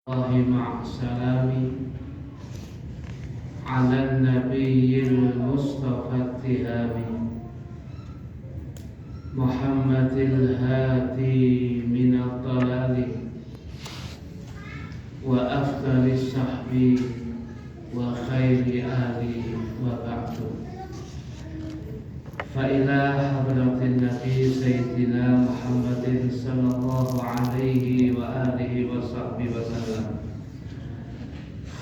الله مع السلام على النبي المصطفى التهام محمد الهادي من الضلال وأفضل الصحب وخير آله وبعد فإلى حضرة النبي سيدنا محمد صلى الله عليه وآله وصحبه وسلم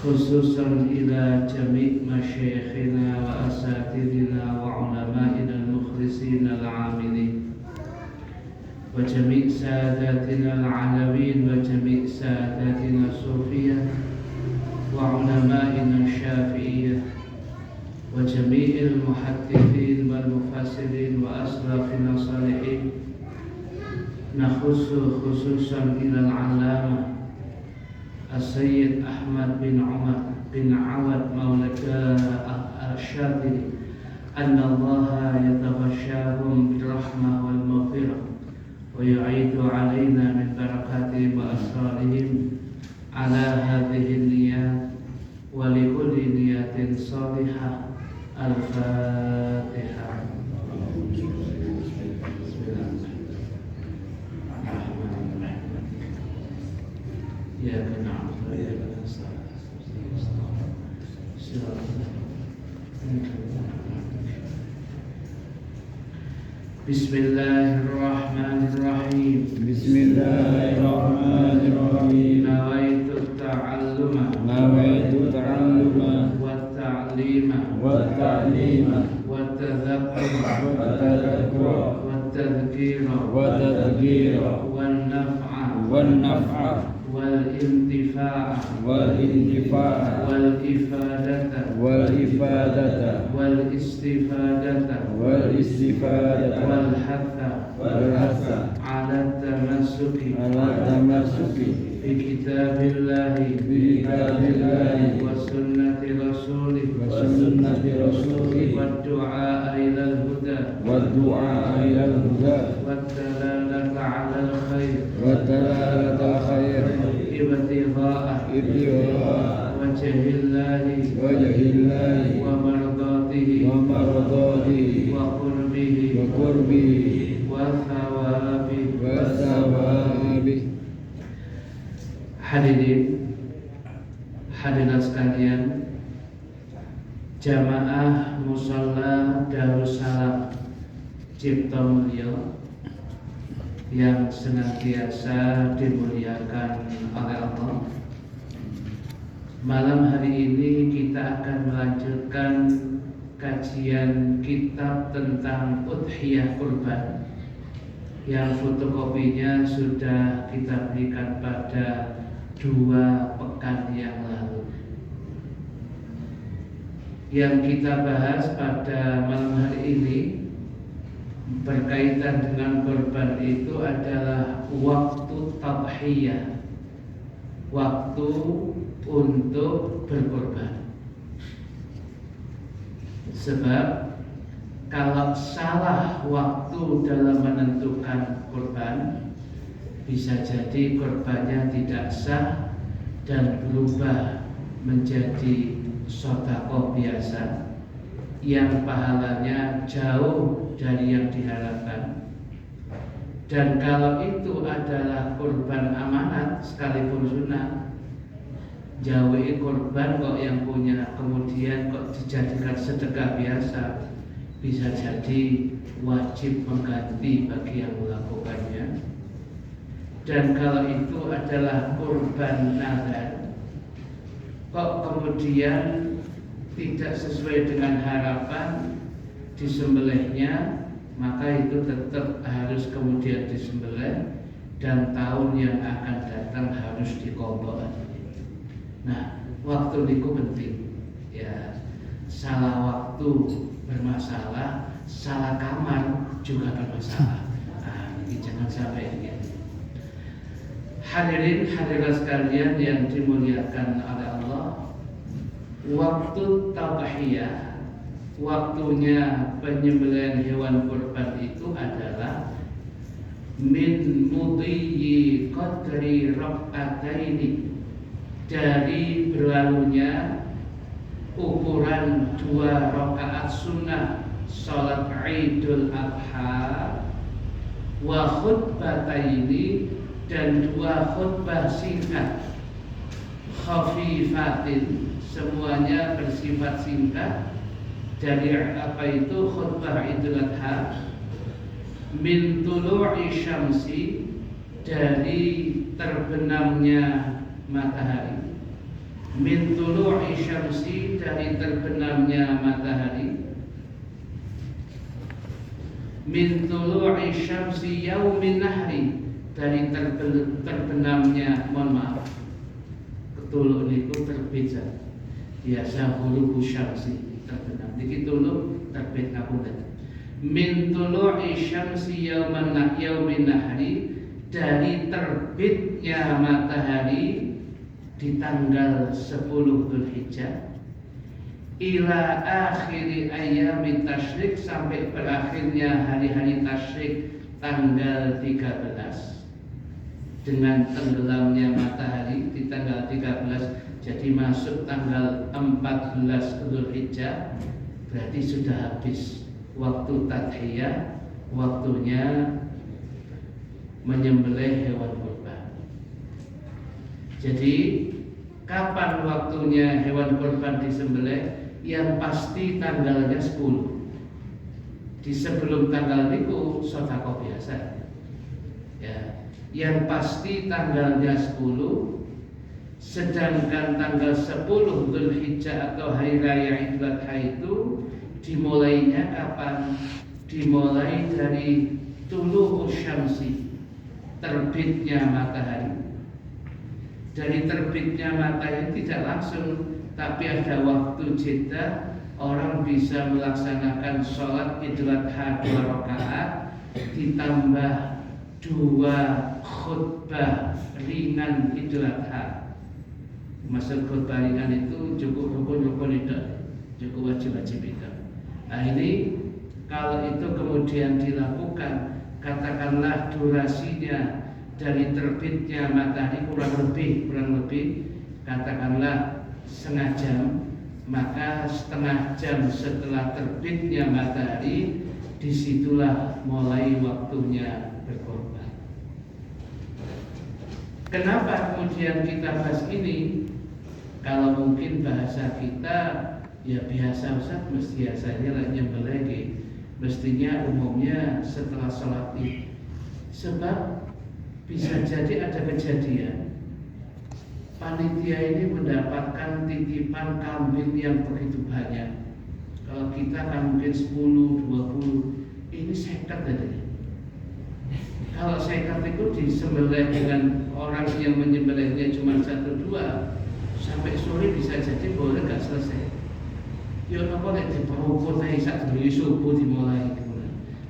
خصوصا إلى جميع مشايخنا وأساتذتنا وعلمائنا المخلصين العاملين وجميع ساداتنا العلويين وجميع ساداتنا الصوفية وعلمائنا الشافعية وجميع المحدثين والمفسرين وأسلافنا الصالحين نخص خصوصا إلى العلامة السيد أحمد بن عمر بن عوض مولى الشاذلي أن الله يتغشاهم بالرحمة والمغفرة ويعيد علينا من بركاتهم وأسرارهم على هذه النيات ولكل نية صالحة. الفاتحة. إياك نعبد وإياك نستعين بسم الله الرحمن الرحيم. بسم الله الرحمن الرحيم. نويت التعلم والتعليم والتذكير والنفع والانتفاع والإفادة والاستفادة والحث على التمسك بكتاب الله وسنة رسوله والدعاء إلى الهدى والدلالة على الخير ابتغاء وجه الله ومرضاته وقربه وثوابه. Hadirin sekalian, jamaah musalla Darussalam Cipto Mulyo yang senantiasa dimuliakan oleh Allah. Malam hari ini kita akan melanjutkan kajian kitab tentang udhiyah kurban yang fotokopinya sudah kita berikan pada 2 pekan yang lalu. Yang kita bahas pada malam hari ini berkaitan dengan kurban itu adalah waktu tadhiyah, waktu untuk berkorban. Sebab kalau salah waktu dalam menentukan kurban, bisa jadi kurbannya tidak sah dan berubah menjadi sedekah biasa yang pahalanya jauh dari yang diharapkan. Dan kalau itu adalah kurban amanat sekalipun sunnah, jauhi kurban kok yang punya kemudian kok dijadikan sedekah biasa, bisa jadi wajib mengganti bagi yang melakukannya. Dan kalau itu adalah kurban nazar, kok kemudian tidak sesuai dengan harapan disembelihnya, maka itu tetap harus kemudian disembelih dan tahun yang akan datang harus diqadha. Nah, waktu itu penting. Ya, salah waktu bermasalah, salah kamar juga bermasalah. Nah, ini jangan sampai ya. Hadirat sekalian yang dimuliakan oleh Allah, waktu tadhiyah, waktunya penyembelihan hewan kurban itu adalah min mudhiyi qadri rak'ataini dari berlalunya ukuran 2 rakaat sunnah salat Idul Adha wa khutbataini dan 2 khutbah singkat khafifatin, semuanya bersifat singkat. Dari apa itu khutbah Idul Adha? Min tulu'i syamsi, dari terbenamnya matahari. Min tulu'i syamsi, dari terbenamnya matahari. Min tulu'i syamsi yaumin nahri, dari terbenamnya, mohon maaf, ketuluk niku terbit biasa hulu syamsi terbenam niki tuluk terbit ngapunten. Min tulu'i syamsi yaumin nahri, dari terbitnya matahari di tanggal 10 Dzulhijjah, ila akhiri ayyami tasyrik, sampai berakhirnya hari-hari tasyrik tanggal 13. Dengan tenggelamnya matahari di tanggal 13, jadi masuk tanggal 14 Dzulhijjah, berarti sudah habis waktu tadhiyah, waktunya menyembelih hewan kurban. Jadi kapan waktunya hewan kurban disembelih? Yang pasti tanggalnya 10. Di sebelum tanggal itu sedekah biasa. Ya, yang pasti tanggalnya 10. Sedangkan tanggal 10 Dzulhijjah atau hari raya Idul Adha itu dimulainya kapan? Dimulai dari tulu'u syamsi, terbitnya matahari. Dari terbitnya matahari tidak langsung, tapi ada waktu jeda. Orang bisa melaksanakan sholat Idul Adha 2 rakaat ditambah 2 khutbah ringan Idul Adha. Maksud khutbah ringan itu cukup rukun-rukun itu, cukup wajib-wajib itu. Nah ini kalau itu kemudian dilakukan, katakanlah durasinya dari terbitnya matahari kurang lebih katakanlah setengah jam, maka setengah jam setelah terbitnya matahari disitulah mulai waktunya berkorban. Kenapa kemudian kita bahas ini? Kalau mungkin bahasa kita ya biasa Ustaz, biasanya lah nyembelih, mestinya umumnya setelah sholat Id. Sebab bisa jadi ada kejadian panitia ini mendapatkan titipan kambing yang begitu banyak. Kalau kita kan mungkin 10, 20, ini sekat aja. Kalau sekat itu disembelih dengan orang yang menyembelihnya cuma 1-2, sampai sore bisa jadi boleh nggak selesai. Ya apa nek diperukur nek sak dulu subuh dimulai.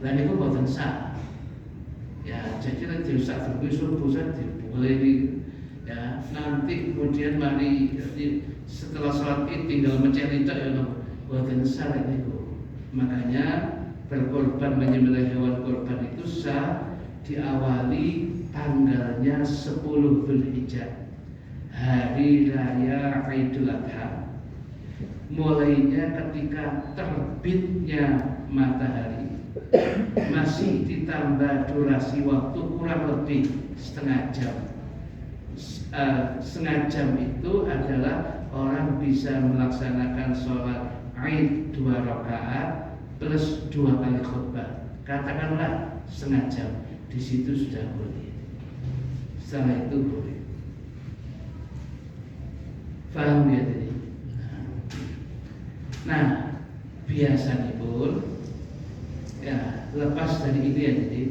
Lah niku boten sah. Ya, jadi nek diusak dulu subuh saja boleh di ya, nanti kemudian mari setelah sholat Id tinggal mencari itu ya boten sah niku. Makanya berkorban menyembelih hewan korban itu sah diawali tanggalnya 10 Dzulhijjah, hari raya Idul Adha. Mulainya ketika terbitnya matahari, masih ditambah durasi waktu kurang lebih setengah jam. Setengah jam itu adalah orang bisa melaksanakan sholat Id 2 rakaat plus 2 kali khutbah. Katakanlah setengah jam, di situ sudah boleh. Setelah itu boleh. Paham ya tadi? Nah, biasanya pun ya lepas dari ini ya, jadi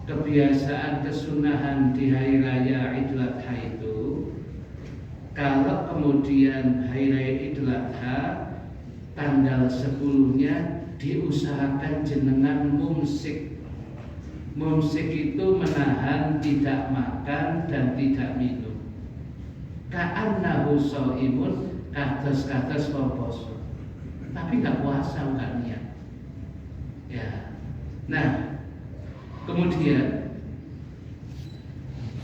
kebiasaan kesunahan di hari raya Idul Adha itu, kalau kemudian hari raya Idul Adha tanggal 10-nya diusahakan jenengan mumsik. Mumsik itu menahan tidak makan dan tidak minum. Ka'annahu shaimun, kados-kados poso. Tapi nggak puasa, nggak niat. Ya. Nah, kemudian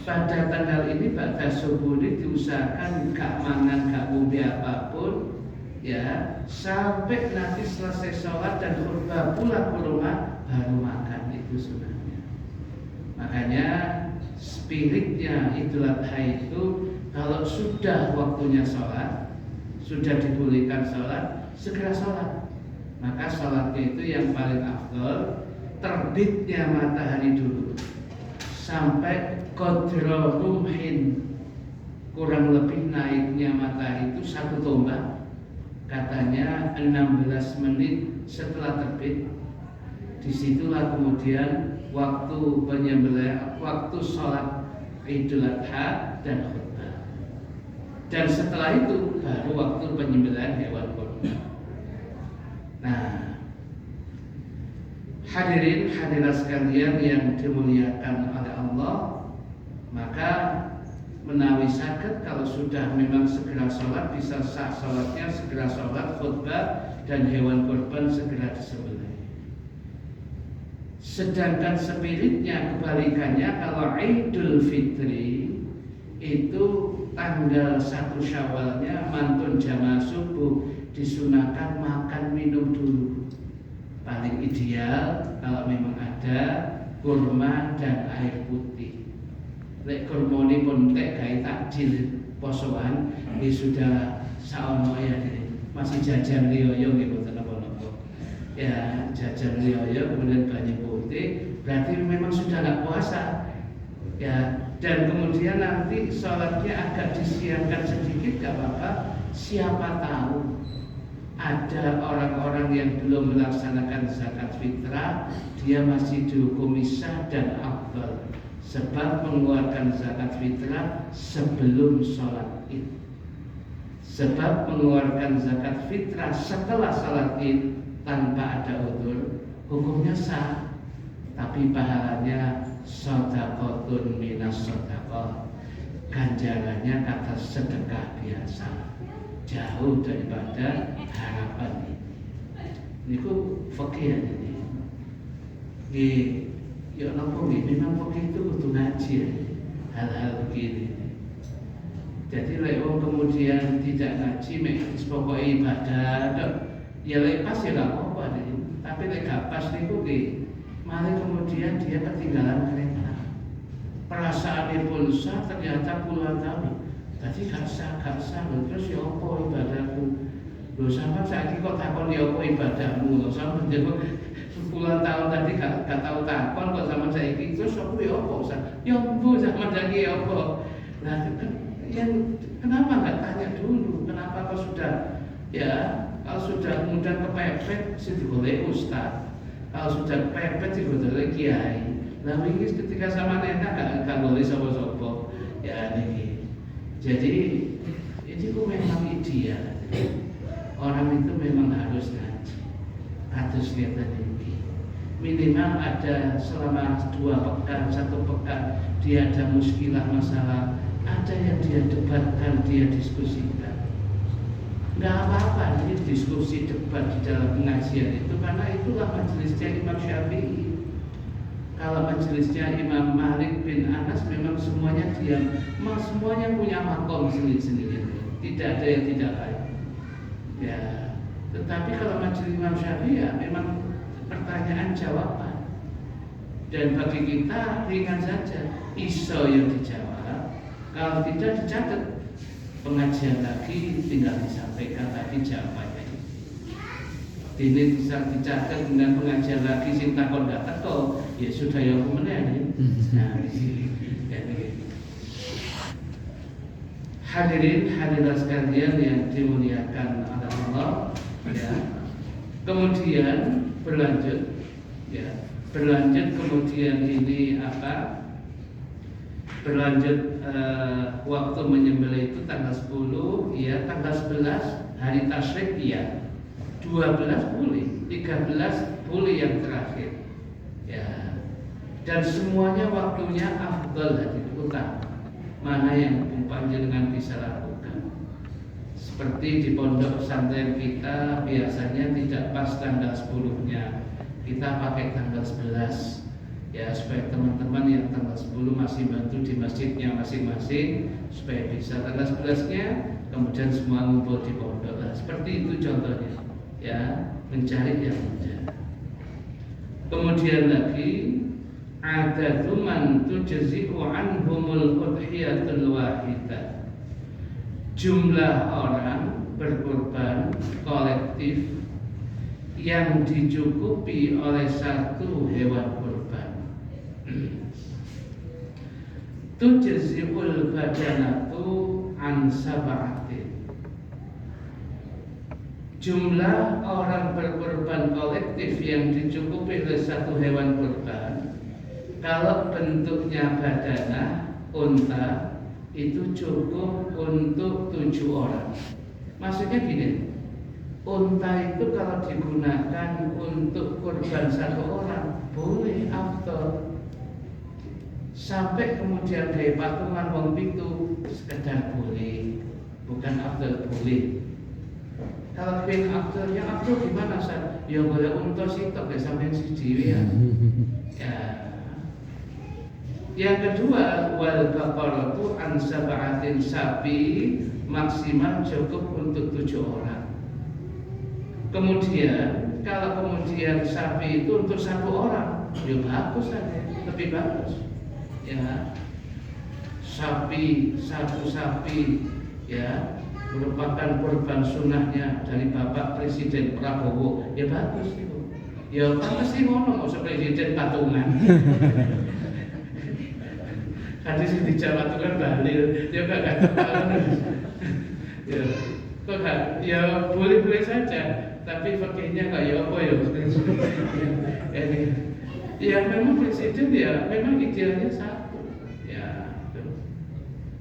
pada tanggal ini pada subuh ini diusahakan gak mangan, gak ngombe apapun, ya, sampai nanti selesai sholat dan khutbah pulang ke rumah baru makan, itu sunahnya. Makanya spiritnya Idul Adha itu kalau sudah waktunya sholat, sudah dibolehkan sholat, segera sholat. Maka sholatnya itu yang paling afdol terbitnya matahari dulu sampai qadra rumhin, kurang lebih naiknya matahari itu 1 tombak, katanya 16 menit setelah terbit. Disitulah kemudian waktu penyembelihan, waktu sholat Idul Adha dan khutbah. Dan setelah itu baru waktu penyembelihan hewan kurban. Nah, hadirin hadirat sekalian yang dimuliakan oleh Allah, maka menawi sakit kalau sudah memang segera sholat, bisa sah sholatnya, segera sholat, khutbah, dan hewan kurban segera disembelih. Sedangkan spiritnya kebalikannya, kalau Idul Fitri itu tanggal 1 Syawalnya mantun jamaah subuh disunahkan makan minum dulu. Paling ideal kalau memang ada kurma dan air putih. Lek kurmoni pun tek gawe takjil posoan, ini sudah saono ya, masih jajan riyoyo nggih mboten napa-napa. Ya, jajan riyoyo kemudian banyu putih, berarti memang sudah nggak puasa. Ya, dan kemudian nanti sholatnya agak disiapkan sedikit, gak apa-apa. Siapa tahu ada orang-orang yang belum melaksanakan zakat fitrah, dia masih dihukum sah dan afdal, sebab mengeluarkan zakat fitrah sebelum sholat id. Sebab mengeluarkan zakat fitrah setelah sholat id tanpa ada udzur, hukumnya sah, tapi pahalanya shadaqatun minas shadaqah, ganjarannya kata sedekah biasa, jauh daripada harapan ini. Ini ku fakir ini. Ya nopo nggih, memang fakir itu kudu ngaji ya, hal-hal begini. Jadi lek wong kemudian tidak ngaji, mek pokoke ibadah, ya lek pas ya gak apa-apa, tapi lek gak pas niku nggih, malah kemudian dia ketinggalan kereta. Perasaannya pun sah, ternyata puluhan tahun. Tadi gak sah, terus ya apa ibadahku? Loh sampai saat ini kok takon ya apa ibadahmu? Loh sampai jawab puluhan tahun tadi gak tahu takon kok sama saya ini, terus aku ya apa? Ya bu sama lagi ya apa? Nah yang kenapa gak tanya dulu? Kenapa kok sudah ya? Kalau sudah kemudian kepepet, sih boleh ustaz. Kalau sudah kepepet, sih boleh kiai. Nah ini ketika sama nenek gak boleh sopo-sopo. Ya ini. Jadi ini kok memang ideal. Orang itu memang harus ngaji, harus lihat ini. Minimal ada selama 2 pekan, 1 pekan dia ada muskilah masalah, ada yang dia debatkan, dia diskusikan. Nggak apa-apa, ini diskusi debat di dalam pengajian itu, karena itulah majelisnya Imam Syafi'i. Kalau majelisnya Imam Malik bin Anas memang semuanya diam, semuanya punya makom sendiri-sendiri, tidak ada yang tidak baik. Ya, tetapi kalau majelis Imam Syafi'i ya memang pertanyaan jawaban, dan bagi kita ringan saja, iso yang dijawab, kalau tidak dicatat. Pengajian lagi tinggal disampaikan tadi jawabannya. Ini bisa dicatat dengan pengajian lagi sing takon gak teko, ya sudah ya kemudian. Nah, ini. Hadirin hadirat sekalian yang dimuliakan oleh Allah, ya. Kemudian berlanjut, ya. Berlanjut kemudian ini apa? Berlanjut waktu menyembelih itu tanggal 10, ya, tanggal 11 hari tasyrik, ya, 12 boleh, 13 boleh yang terakhir, ya, dan semuanya waktunya afdal, hadis utama, mana yang panjenengan bisa lakukan. Seperti di pondok pesantren kita biasanya tidak pas tanggal 10-nya, kita pakai tanggal 11. ya, supaya teman-teman yang tanggal 10 masih bantu di masjidnya masing-masing, supaya bisa tanggal 11-nya kemudian semua ngumpul di pondok. Nah, seperti itu contohnya, ya, mencari yang mudah. Kemudian lagi ada man tujzi'u anhumul udhiyatul wahidah. Jumlah orang berkorban kolektif yang dicukupi oleh satu hewan kurban. Tujzi'ul badanatu an sab'atin. Jumlah orang berkorban kolektif yang dicukupi oleh satu hewan kurban, kalau bentuknya badanah, unta, itu cukup untuk 7 orang. Maksudnya gini, unta itu kalau digunakan untuk kurban satu orang boleh, afdal. Sampai kemudian dari patungan wong pitu sekedar boleh, bukan afdal, boleh. Kalau pengen afdal, yang afdal gimana Ustaz? Ya boleh unta sitok ya sampai siji ya. Ya. Yang kedua, wal baqaratu an sab'atin, sapi maksimal cukup untuk 7 orang. Kemudian kalau kemudian sapi itu untuk 1 orang, ya bagus saja, lebih bagus. Ya, satu sapi ya merupakan kurban sunnahnya dari Bapak Presiden Prabowo, ya bagus itu. Ya pasti ngono, nggak usah presiden patungan. Hadis di Jawa itu kan dalil, ya gak tahu. Ya, kok gak? Ya boleh saja, tapi fakihnya nggak ya apa ya? Ya memang presiden ya, memang idealnya satu.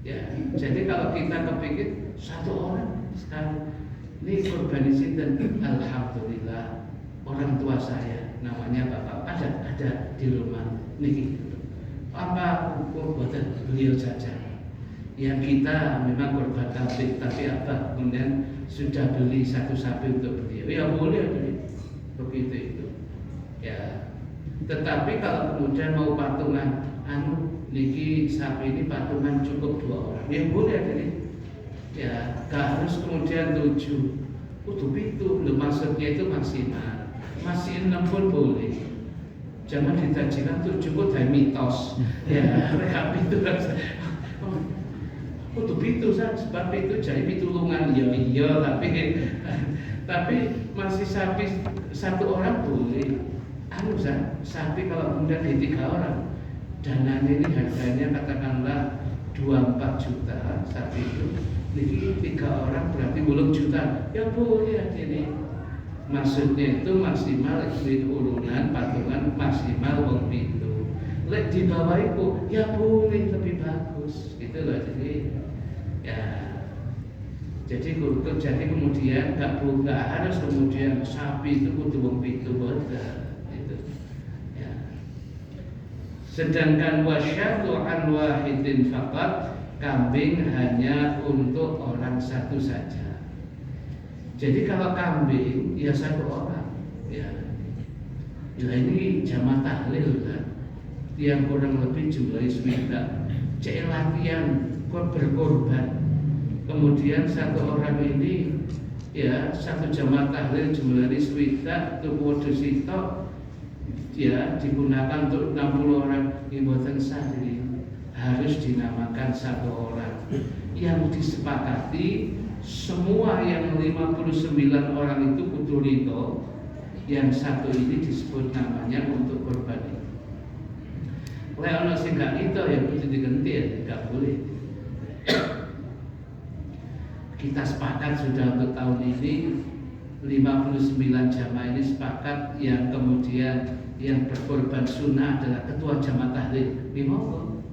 Ya, jadi kalau kita kepikir 1 orang sekarang ini kurban sinten, alhamdulillah orang tua saya namanya Bapak ada di rumah niki. Apa kurban beliau saja. Ya kita memang kurban kambing, tapi apa kemudian sudah beli 1 sapi untuk beliau. Ya boleh begitu itu. Ya. Tetapi kalau kemudian mau patungan, niki sapi ini patungan cukup 2 orang, ya boleh jadi. Ya, gak harus kemudian 7, kudu 7. Maksudnya itu maksimal. Masih 6 pun boleh. Jangan ditajikan 7 pun dari mitos. Ya, mereka itu kan. Kudu 7 sebab itu jadi pitulungan. Ya iya, tapi masih sapi 1 orang boleh. Sapi kalau kemudian di 3 orang, dananya ini harganya katakanlah 24 juta sapi itu. Jadi 3 orang berarti 10 juta. Ya boleh ini. Maksudnya itu maksimal duit urunan patungan maksimal wong pitu. Lek di bawah itu ya boleh, lebih bagus. Gitu loh. Jadi kemudian nggak harus kemudian sapi itu kudu wong pitu boten. Sedangkan wasyatu an wahidin faqat, kambing hanya untuk orang 1 saja. Jadi kalau kambing ya 1 orang, ya ini jamaah tahlil kan, yang kurang lebih jumlahnya sekitar cek latihan berkorban. Kemudian 1 orang ini ya 1 jamaah tahlil jumlahnya sekitar tuh waduh sitok. Ya digunakan untuk 60 orang, ibadah sahri harus dinamakan 1 orang yang disepakati semua yang 59 orang itu kudu ridho, yang 1 ini disebut namanya untuk korban ini. Oleh ono sing gak itu ya kudu diganti ya, gak boleh. Kita sepakat sudah untuk tahun ini 59 jamaah ini sepakat yang kemudian yang berkorban sunnah adalah ketua jamaah tahlil. Monggo.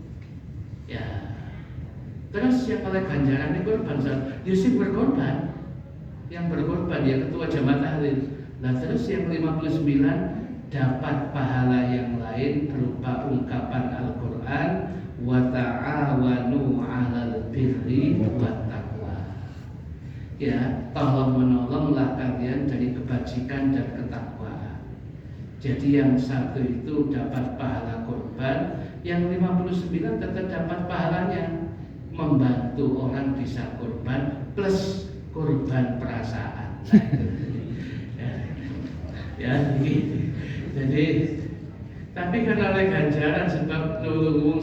Ya. Terus yang oleh ganjaran ini korban, Yusuf berkorban. Yang berkorban ya ketua jamaah tahlil. Nah terus yang 59 dapat pahala yang lain berupa ungkapan Al-Quran, wa ta'awanu 'alal birri wat taqwa. Ya, tolong menolonglah kalian dari kebajikan dan ketakwaan. Jadi yang satu itu dapat pahala kurban, yang 59 tetap dapat pahalanya membantu orang bisa kurban plus kurban perasaan. Nah, itu. Ya, gitu. Jadi tapi karena oleh ganjaran sebab nulung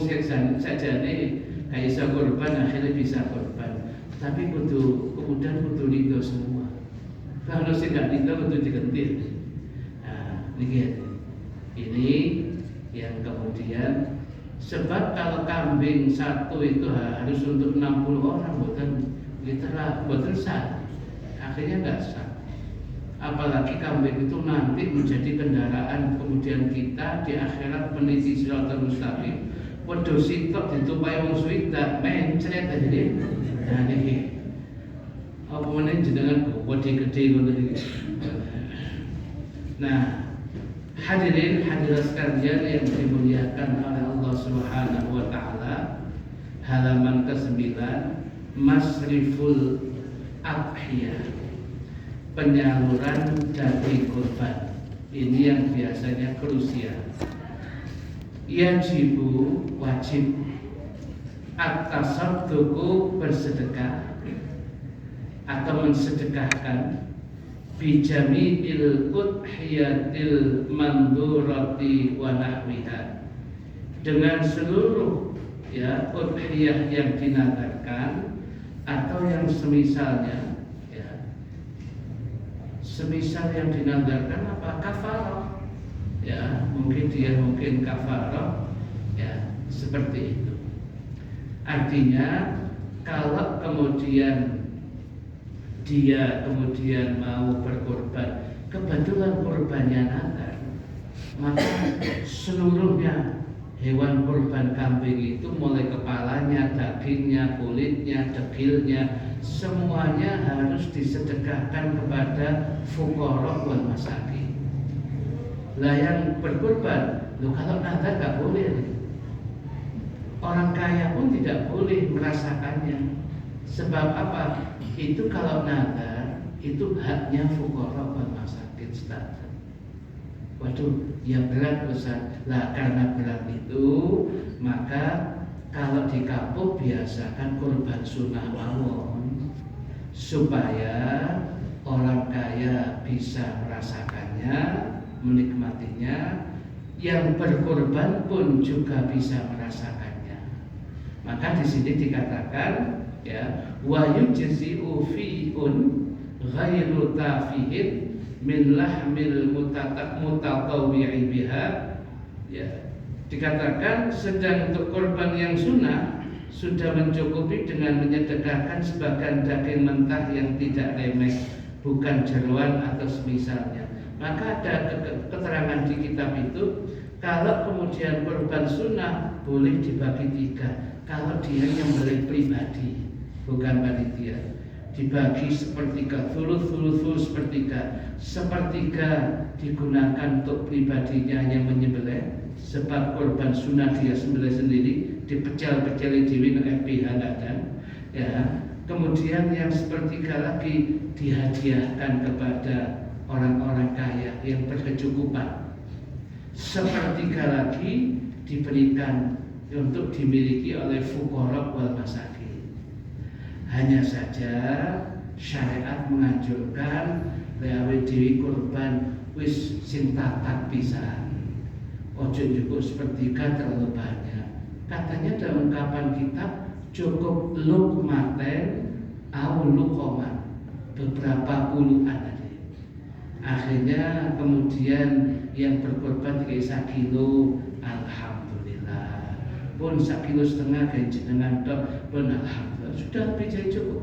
saja nih kayak bisa kurban akhirnya bisa kurban. Tapi kemudian kudu lido semua. Kalau sih nggak lido kudu digentil. Nah, ini yang kemudian sebab kalau kambing satu itu harus untuk 60 orang, bukan sah. Akhirnya nggak sah. Apalagi kambing itu nanti menjadi kendaraan kemudian kita di akhirat meniti siratal mustaqim. Wedhus sitok ditupai wong suwida mencret aja. Nah niki apa meneh jenengan gede ngono iki. Nah, hadirin hadirat sekalian yang dimuliakan oleh Allah Subhanahu wa taala, halaman ke-9 Masriful Adhiyah, penyaluran daging kurban. Ini yang biasanya krusial. Yajibu wajib at-tasadduqu bersedekah atau mensedekahkan bijami'il udhiyatil mandurati wa nahwiha, dengan seluruh udhiyah yang dinadarkan atau yang semisalnya. Semisal yang dinadarkan apa? Kafarah. Mungkin kafarah, seperti itu. Artinya kalau kemudian dia mau berkorban, kebetulan korbannya nazar, maka seluruhnya hewan kurban kambing itu mulai kepalanya, dagingnya, kulitnya, dekilnya, semuanya harus disedekahkan kepada fuqara wal masakin. Lah yang berkorban, kalau nazar nggak boleh. Orang kaya pun tidak boleh merasakannya. Sebab apa? Itu kalau nazar itu haknya fuqara wal masakin. Waduh, ya berat Ustaz. Lah karena berat itu, maka kalau di kampung biasakan kurban sunnah mawon supaya orang kaya bisa merasakannya, menikmatinya, yang berkorban pun juga bisa merasakannya. Maka di sini dikatakan wa yujzi'u fi'un ghairu tafihin min lahmil mutatawwi'i biha. Dikatakan sedang untuk korban yang sunnah sudah mencukupi dengan menyedekahkan sebagian daging mentah yang tidak remeh, bukan jeroan atau semisalnya. Maka ada keterangan di kitab itu, kalau kemudian korban sunnah boleh dibagi 3. Kalau dia yang beli pribadi, bukan panitia, dibagi sepertiga, thuluth sepertiga. Sepertiga digunakan untuk pribadinya yang menyembelih, sebab korban sunnah dia sembelih sendiri, dipecel-peceli dewi nang FPH dan kemudian yang sepertiga lagi dihadiahkan kepada orang-orang kaya yang berkecukupan. Sepertiga lagi diberikan untuk dimiliki oleh fuqara wal masakin. Hanya saja syariat menganjurkan lewe dewi kurban wis sing tatak pisan. Ojo cukup sepertiga terlalu banyak. Katanya dalam ungkapan kitab cukup lukmaten au luqoman, beberapa puluhan aja. Akhirnya kemudian yang berkorban 3 kilo, alhamdulillah. Pun 1,5 kilo gaji jenengan tok, pun alhamdulillah sudah lebih dari cukup.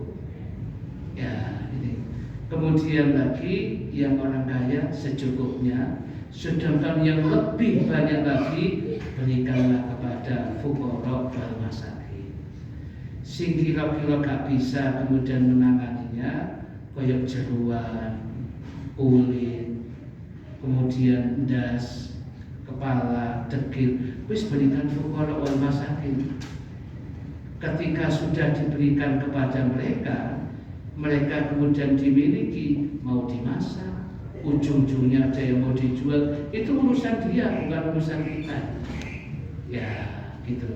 Ini. Kemudian lagi yang orang kaya secukupnya. Sedangkan yang lebih banyak lagi berikanlah kepada fuqara wal masakin. Sing kira-kira gak bisa kemudian menanganinya, koyok jeruan, kulit, kemudian das, kepala, dekil, wis berikan fuqara wal masakin. Ketika sudah diberikan kepada mereka kemudian dimiliki, mau dimasak, ujung-ujungnya ada yang mau dijual, itu urusan dia, bukan urusan kita. Ya, gitu.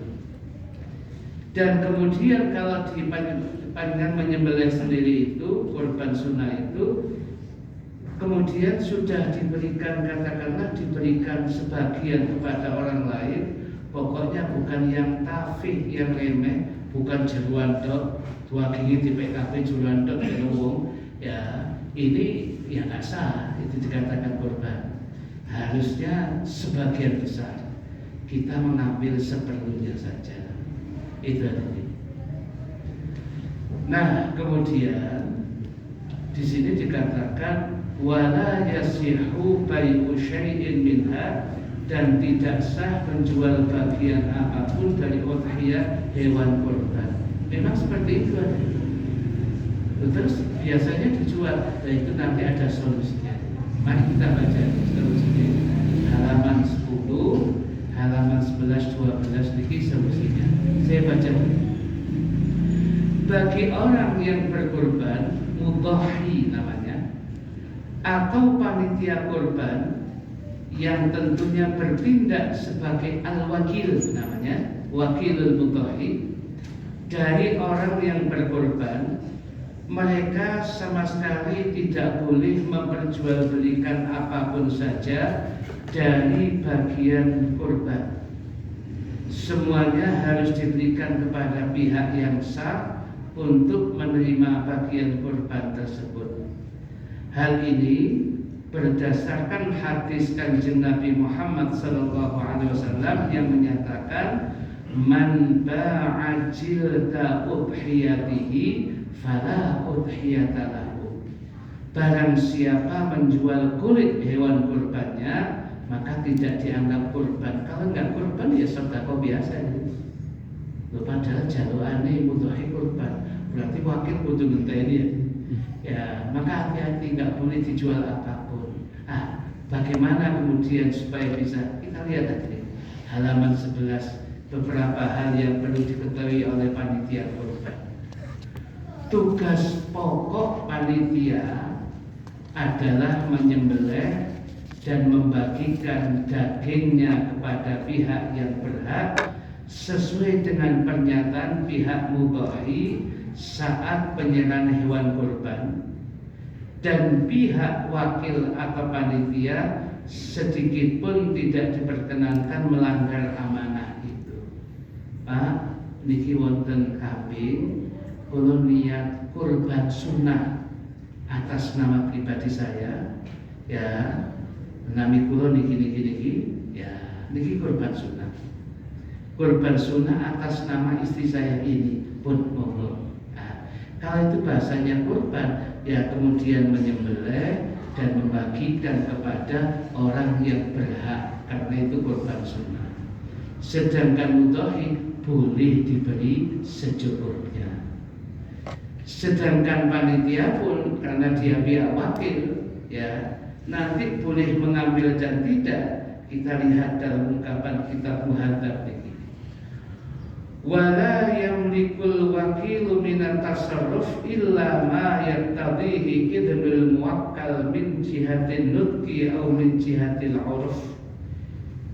Dan kemudian kalau dipandang menyembelih sendiri itu, kurban sunnah itu, kemudian sudah diberikan, katakanlah diberikan sebagian kepada orang lain, pokoknya bukan yang tafih, yang remeh, bukan jeruan dok, 2 gigi di PKP jeruan dok ya ngomong, ya ini ya nggak sah, itu dikatakan kurban. Harusnya sebagian besar kita mengambil seperlunya saja. Itu tadi. Nah, kemudian di sini dikatakan wala yasihu bai'u syai'in minha, dan tidak sah menjual bagian apapun dari udhiyah hewan kurban. Memang seperti itu ada. Terus biasanya dijual, nah itu nanti ada solusinya. Mari kita baca solusinya. Halaman 10, halaman 11, 12 niki solusinya. Saya baca. Bagi orang yang berkurban, mudhahi namanya, atau panitia kurban yang tentunya bertindak sebagai al-wakil namanya, wakilul mudhahi, dari orang yang berkurban, mereka sama sekali tidak boleh memperjualbelikan apapun saja dari bagian kurban. Semuanya harus diberikan kepada pihak yang sah untuk menerima bagian kurban tersebut. Hal ini berdasarkan hadis Kanjeng Nabi Muhammad SAW yang menyatakan man ba'a jilda udhiyatihi fala udhiyata lahu. Barang siapa menjual kulit hewan kurbannya, maka tidak dianggap kurban. Kalau enggak kurban ya sedekah biasa. Loh, padahal jalurane mudhahi kurban, berarti wakil kudu ngenteni ya. Ya, maka hati-hati, nggak boleh dijual apapun. Bagaimana kemudian supaya bisa? Kita lihat tadi halaman 11, beberapa hal yang perlu diketahui oleh panitia kurban. Tugas pokok panitia adalah menyembelih dan membagikan dagingnya kepada pihak yang berhak sesuai dengan pernyataan pihak mudhahi saat penyerahan hewan kurban, dan pihak wakil atau panitia sedikit pun tidak diperkenankan melanggar amanah itu. Pak, niki wonten kambing, kula niat kurban sunnah atas nama pribadi saya, ya, nami kula niki, ya, niki kurban sunnah. Kurban sunnah atas nama istri saya ini pun monggo. Kalau itu bahasanya kurban, ya kemudian menyembelih dan membagikan kepada orang yang berhak, karena itu kurban sunnah. Sedangkan mudhahi boleh diberi secukupnya. Sedangkan panitia pun karena dia pihak wakil, ya nanti boleh mengambil dan tidak. Kita lihat dalam ungkapan kitab Muhadzab ini. Wala yamlikul wakilu minat tasarruf illa ma yaktadhihi idnul muwakkal min jihatin nutqi aw min jihatil urf.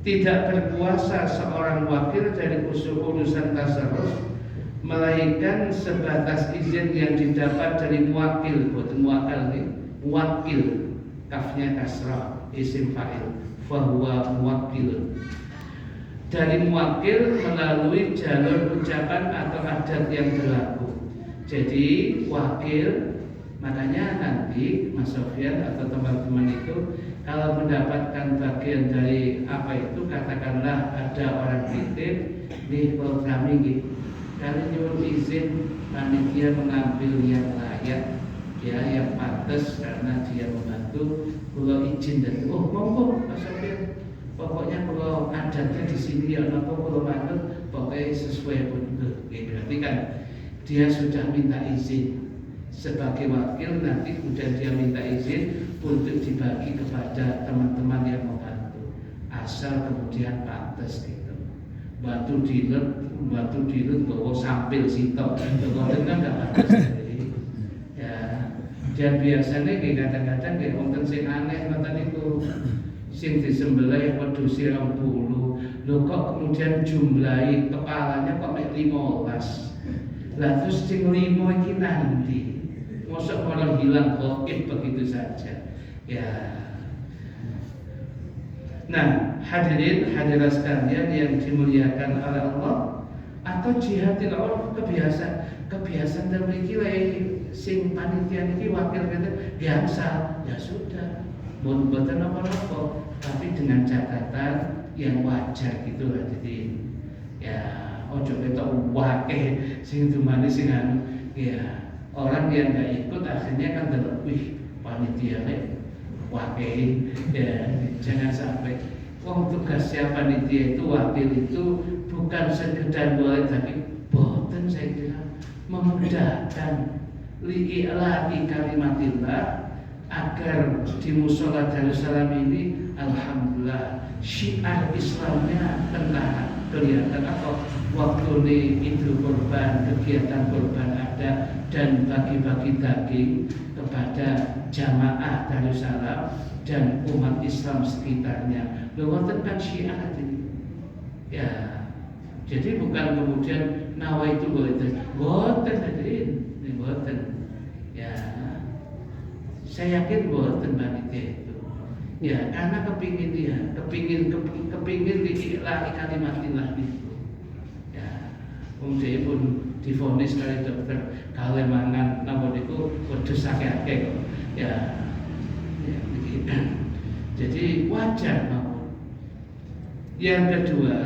Tidak berkuasa seorang wakil dari urusan tasarruf melainkan sebatas izin yang didapat dari muwakil. Bukan muwakal nih, muwakil, kafnya kasrah, isim fa'il, fahuwa muwakil. Dari muwakil melalui jalur ucapan atau adat yang berlaku. Jadi wakil, makanya nanti Mas Sofyan atau teman-teman itu kalau mendapatkan bagian dari apa itu, katakanlah ada orang titip di program ini, kalian nyuruh izin panitia mengambil yang layak, ya yang pantas karena dia membantu, kalau izin dan monggo Mas Sofyan. Pokoknya kalau adatnya di sini ya nopo kalau manut pokoknya sesuai pun berarti kan dia sudah minta izin sebagai wakil, nanti kemudian dia minta izin untuk dibagi kepada teman-teman yang membantu, asal kemudian pantas gitu. Batu dilut bawa sampil sitok, kalau dengan nggak pantas. Ya Dan biasanya kadang-kadang wonten sing aneh ngoten niku. Sing disembelih wedhus 20. Lho kok kemudian jumlahi kepalanya kok mek 15. Lah terus sing 5 iki nanti. Mosok malah hilang gaib begitu saja. Ya. Nah, hadirin hadirat sekalian yang dimuliakan oleh Allah, atau jihadil urf kebiasaan dan mriki sing panitia niki wakil kita biasa, ya sudah. Mboten apa-apa, tapi dengan catatan yang wajar gitu hadirin. Ya, ojo ketok wakeh sing dumane sing anu, ya. Orang yang nggak ikut akhirnya kan delok, wih panitia wakil, ya jangan sampai. Wong tugasnya panitia itu wakil itu bukan sekedar boleh, tapi boten saya kira memudahkan li'ilai kalimatillah agar di musola Darussalam ini alhamdulillah syiar Islamnya tentara kelihatan apa waktu ini Idul Kurban, kegiatan kurban ada, dan bagi-bagi daging kepada jamaah Darussalam dan umat Islam sekitarnya. Wonten kan syiar ini. Ya. Jadi bukan kemudian nawaitu boten hadirin, boten. Ya. Saya yakin boten panitia itu. Ya, karena kepingin li'ilai kalimatillah itu. Ya. Dia pun divonis kali dokter kalau mangan namun itu wedhus akeh-akeh kok. Ya. Jadi wajar mau. Yang kedua,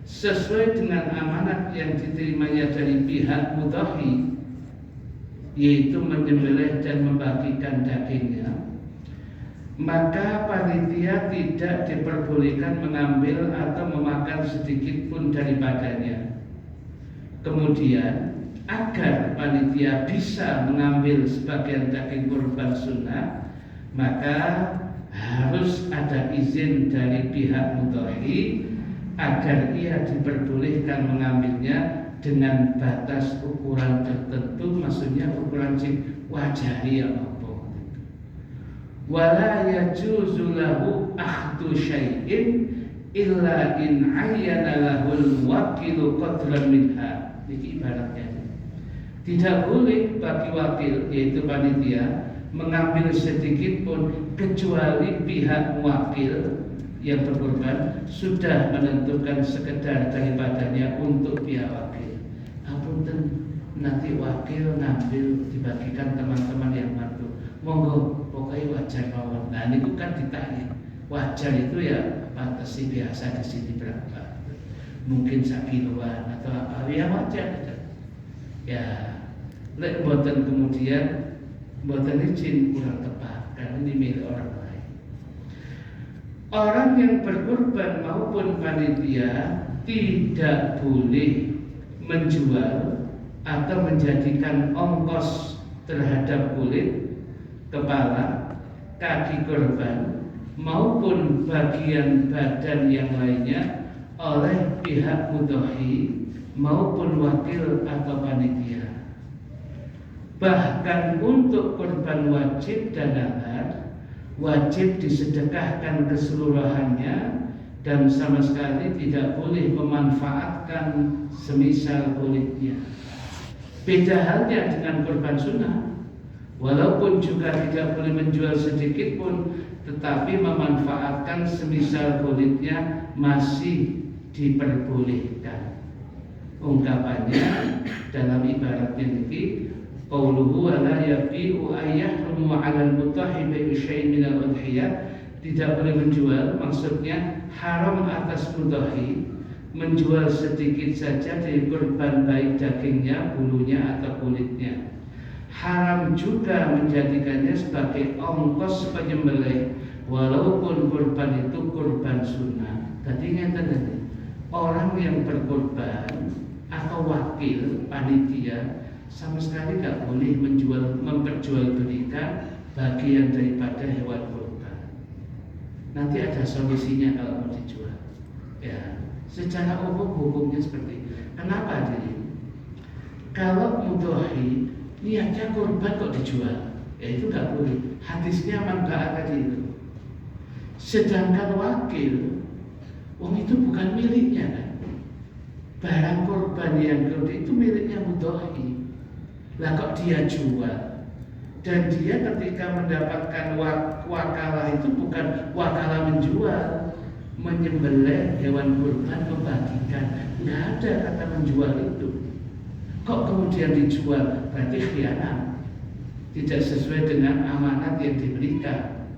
sesuai dengan amanat yang diterimanya dari pihak mudhahi, yaitu menyembelih dan membagikan dagingnya, maka panitia tidak diperbolehkan mengambil atau memakan sedikit pun daripadanya. Kemudian agar panitia bisa mengambil sebagian daging kurban sunnah, maka harus ada izin dari pihak mudhahi agar ia diperbolehkan mengambilnya dengan batas ukuran tertentu, maksudnya ukuran sing wajari ya apa. Wala yajuzu lahu akhdhu syai'in illa in ayyana lahul wakilu qadran minha. Ini ibaratnya. Tidak boleh bagi wakil, yaitu panitia, mengambil sedikit pun kecuali pihak wakil yang berkorban sudah menentukan sekedar daripadanya untuk pihak wakil. Apunten, nanti wakil ngambil dibagikan teman-teman yang bantu. Monggo, pokoknya wajar mawon. Nah, ini bukan ditanya. Wajar itu ya batasi biasa di sini berapa? Mungkin 1 kiloan atau apa? Ya wajar. Ya, lek boten kemudian boten izin kurang tepat karena ini milik orang lain. Orang yang berkorban maupun panitia tidak boleh menjual atau menjadikan ongkos terhadap kulit, kepala, kaki korban maupun bagian badan yang lainnya oleh pihak mudhahi maupun wakil atau panitia. Bahkan untuk korban wajib dan nazar wajib disedekahkan keseluruhannya dan sama sekali tidak boleh memanfaatkan semisal kulitnya. Beda halnya dengan korban sunnah, walaupun juga tidak boleh menjual sedikit pun, tetapi memanfaatkan semisal kulitnya masih diperbolehkan. Ungkapannya dalam ibaratnya ini, qauluhu la yabi'u ayyahrumu 'alal mutahi bai'u syai'in minal udhiyah, tidak boleh menjual, maksudnya haram atas mutahi menjual sedikit saja dari kurban, baik dagingnya, bulunya atau kulitnya. Haram juga menjadikannya sebagai ongkos penyembelih walaupun kurban itu kurban sunnah. Tadi ngeten, orang yang berkorban atau wakil panitia sama sekali tidak boleh memperjualbelikan bagian daripada hewan kurban. Nanti ada solusinya kalau mau dijual. Ya, secara umum hukumnya seperti itu. Kenapa jadi? Kalau mudhahi niatnya kurban kok dijual? ya itu nggak boleh. Hadisnya manfaat tadi itu. Sedangkan wakil, wong itu bukan miliknya kan. Barang korban yang itu miliknya mudhohi. Lah kok dia jual? Dan dia ketika mendapatkan wakalah itu bukan wakalah menjual, menyembelih hewan kurban, membagikan. Nggak ada kata menjual itu. Kok kemudian dijual? Berarti khianat, tidak sesuai dengan amanat yang diberikan.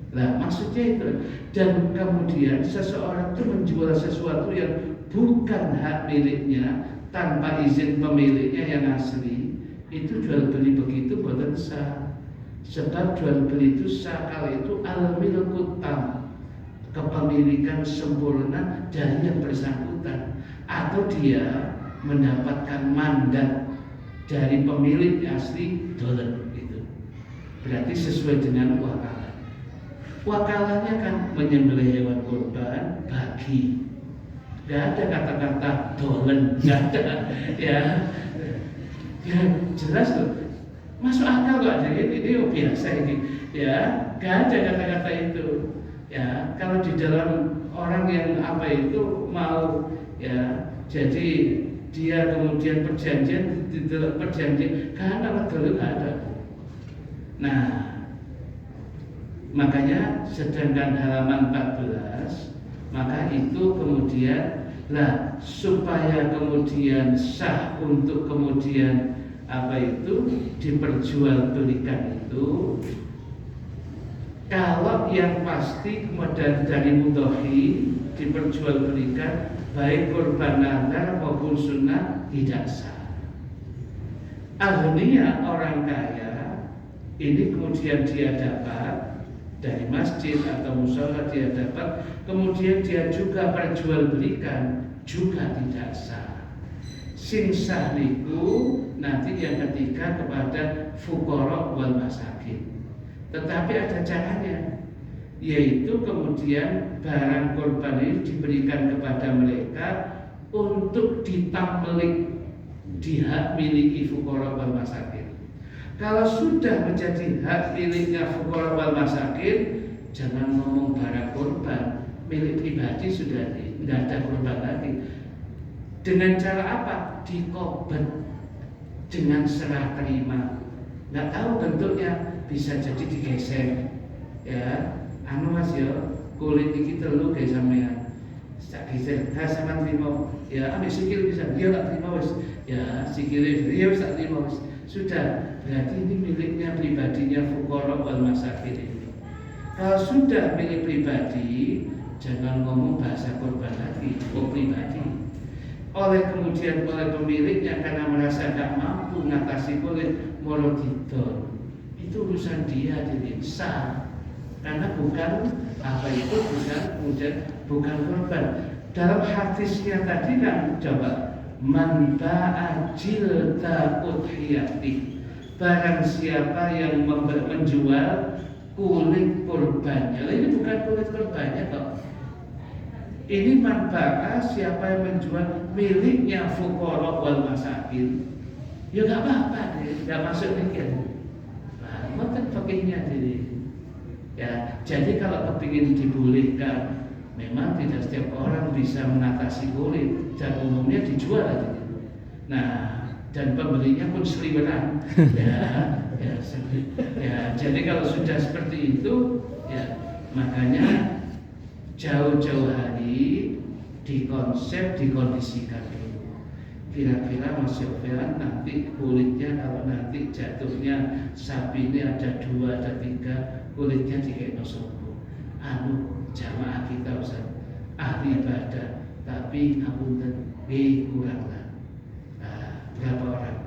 Nah maksudnya itu. Dan kemudian seseorang itu menjual sesuatu yang bukan hak miliknya tanpa izin pemiliknya yang asli, itu jual beli begitu boten sah. Sebab jual beli itu sah kalau itu al-milku tam, kepemilikan sempurna dari yang bersangkutan, atau dia mendapatkan mandat dari pemilik asli dolen gitu. Berarti sesuai dengan wakalah. Wakalahnya kan menyembelih hewan kurban bagi. Gak ada kata-kata dolen, gak ada ya. Ya jelas tuh, masuk akal kok. Jadi ini biasa ini ya, gak ada kata-kata itu ya. Kalau di dalam orang yang apa itu mau ya, jadi dia kemudian perjanjian di dalam perjanjian karena dolen gak ada. Nah makanya sedangkan halaman 14, maka itu kemudian lah supaya kemudian sah untuk kemudian apa itu diperjualbelikan itu, kalau yang pasti kemudian dari mudhohi diperjualbelikan baik kurban nazar maupun sunnah tidak sah. Aghnia orang kaya ini kemudian dia dapat dari masjid atau mushola, dia dapat, kemudian dia juga perjualbelikan, juga tidak sah. Sing sah niku nanti yang ketiga kepada fuqara wal masakin. Tetapi ada caranya, yaitu kemudian barang kurban ini diberikan kepada mereka untuk ditamlik di hak miliki fuqara wal masakin. Kalau sudah menjadi hak miliknya fuqara wal masakin, jangan ngomong barang kurban, milik pribadi sudah tidak ada kurban lagi. Dengan cara apa? Dikobet dengan serah terima. Nggak tahu bentuknya, bisa jadi digesek. Ya, anu mas ya, kulit iki telu guys sampean. Tak geser, sama terima. Ya, ambil sikil bisa, dia tak terima wis. Ya, sikilnya dia wis tak terima wis. Sudah, berarti ini miliknya pribadinya fuqara wal masakin ini. Kalau sudah milik pribadi, jangan ngomong bahasa kurban lagi, kok pribadi. Oleh kemudian oleh pemiliknya karena merasa tidak mampu mengatasi kulit molodidon, itu urusan dia, jadi sah. Karena bukan apa itu, bukan kemudian bukan kurban. Dalam hadisnya tadi kan coba man ba'a jilda udhiyati, barang siapa yang menjual kulit kurbannya. Ini bukan kulit kurbannya kok. Ini man ba'a, siapa yang menjual miliknya fuqara wal masakin. Ya enggak apa-apa deh, enggak masuk mikir. Nah, mungkin fakihnya jadi. Ya, jadi kalau kepingin dibolehkan, memang tidak setiap orang bisa mengatasi kulit, dan umumnya dijual aja. Nah, dan pembelinya pun seliweran. Ya, jadi kalau sudah seperti itu, ya makanya jauh-jauh hari dikonsep, dikondisikan dulu. Kira-kira Mas Yofian nanti kulitnya kalau nanti jatuhnya sapi ini ada 2, ada 3, kulitnya dikekno sopo. Anu jamaah kita Ustaz, ahli ibadah, tapi ngapunten kurang lah. Berapa orang?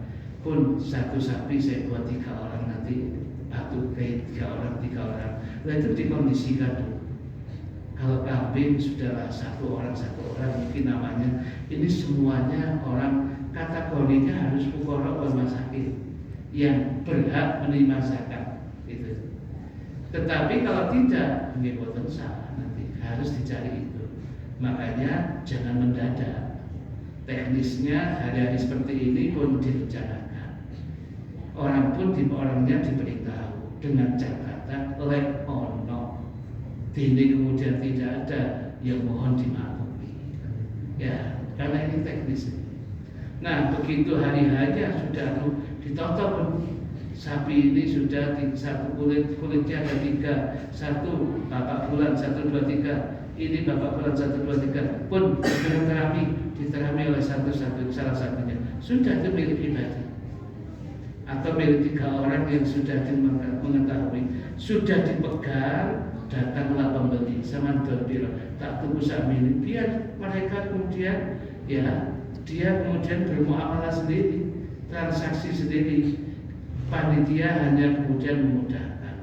Pun satu sapi saya buat 3 orang, nanti batu kayak 3 orang, 3 orang. Nah itu dikondisikan dulu. Kalau kambing sudahlah 1 orang, 1 orang mungkin namanya. Ini semuanya orang kategorinya harus fuqara wal masakin yang berhak menerima zakat gitu. Tetapi kalau tidak, nggih boten sah, nanti harus dicari itu. Makanya jangan mendadak. Teknisnya hari-hari seperti ini pun direncanakan. Orang pun orangnya diberitahu. dengan catatan lek ono. Ini kemudian tidak ada, ya mohon dimaklumi. Ya, karena ini teknis. Nah, begitu hari hanya sudah ditotong, sapi ini sudah satu kulitnya ada 3, 1 bapak bulan 1, 2, 3. Ini bapak bulan 1, 2, 3 pun diterami oleh salah satunya. Sudah itu milik pribadi atau milik 3 orang yang sudah mengetahui, sudah dipegang. Datanglah pembeli sama dorbiro, tak tunggu sakmini, biar mereka kemudian ya dia kemudian bermuamalah sendiri, transaksi sendiri. Panitia hanya kemudian memudahkan.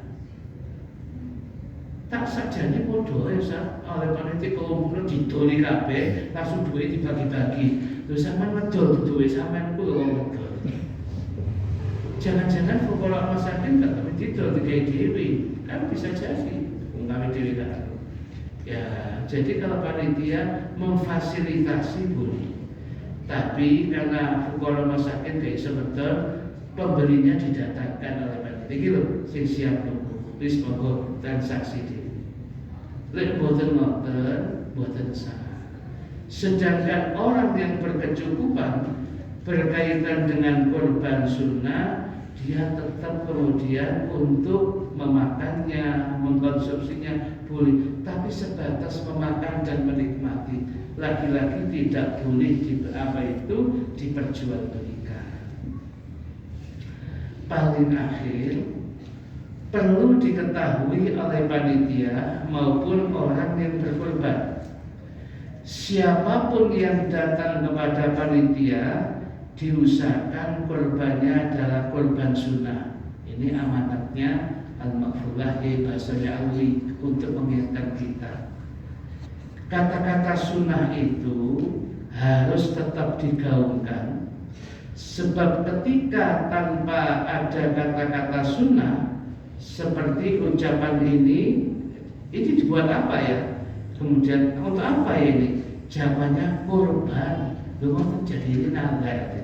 Tak sajane podo ya oleh panitia kelompok didoli kabeh, langsung duit dibagi-bagi. Terus sampean ngedol duit sampean ku lho ngedol. Jangan-jangan fuqara masakin gak tapi didol digawe dhewe, kan bisa jadi. Kami diri kan. Ya, jadi kalau panitia memfasilitasi boleh, tapi karena fuqara masakin gak iso betul, pembelinya didatangkan oleh panitia. Gitu, sing siap nunggu, wis monggo transaksi dhewe. Lek boten ngoten, boten sah. Sedangkan orang yang berkecukupan berkaitan dengan kurban sunnah, dia tetap kemudian untuk memakannya, mengkonsumsinya boleh, tapi sebatas memakan dan menikmati. Laki-laki tidak boleh diperjualbelikan. Paling akhir perlu diketahui oleh panitia maupun orang yang berkorban, siapapun yang datang kepada panitia diusahakan korbannya adalah korban sunnah. Ini amanatnya al-maghfulah, bahasanya alwi, untuk mengingatkan kita. Kata-kata sunnah itu harus tetap digaungkan, sebab ketika tanpa ada kata-kata sunnah seperti ucapan ini dibuat apa ya? Kemudian untuk apa ya ini? Jawabannya korban. Lu jadi ini nangga.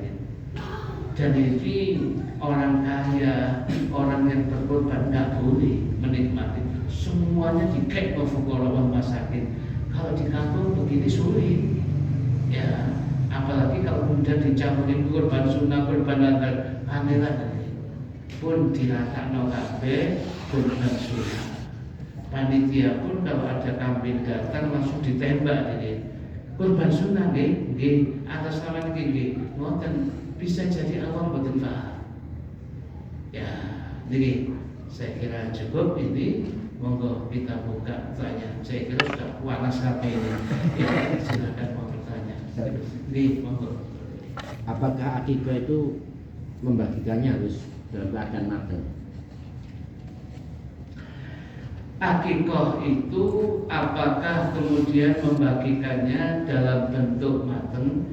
Dan ini orang kaya, orang yang berkorban nggak boleh menikmati. Semuanya dikek fuqara wal masakin. Kalau di kampung begini sulit, ya. Apalagi kalau kemudian dicampurin korban sunnah, korban nazar, pameran pun diratakno kabeh korban sunnah. Panitia pun kalau ada kambing datang langsung ditembak ini. Korban sunnah nggih, atas nama nggih, ngoten. Bisa jadi awam boten paham. Ya, jadi saya kira cukup ini. Monggo kita buka pertanyaan. Saya kira sudah panas kabeh ini. Ya, silakan mau bertanya. Nih, monggo. Apakah akikah itu membagikannya harus dalam keadaan matang? Akikah itu apakah kemudian membagikannya dalam bentuk matang?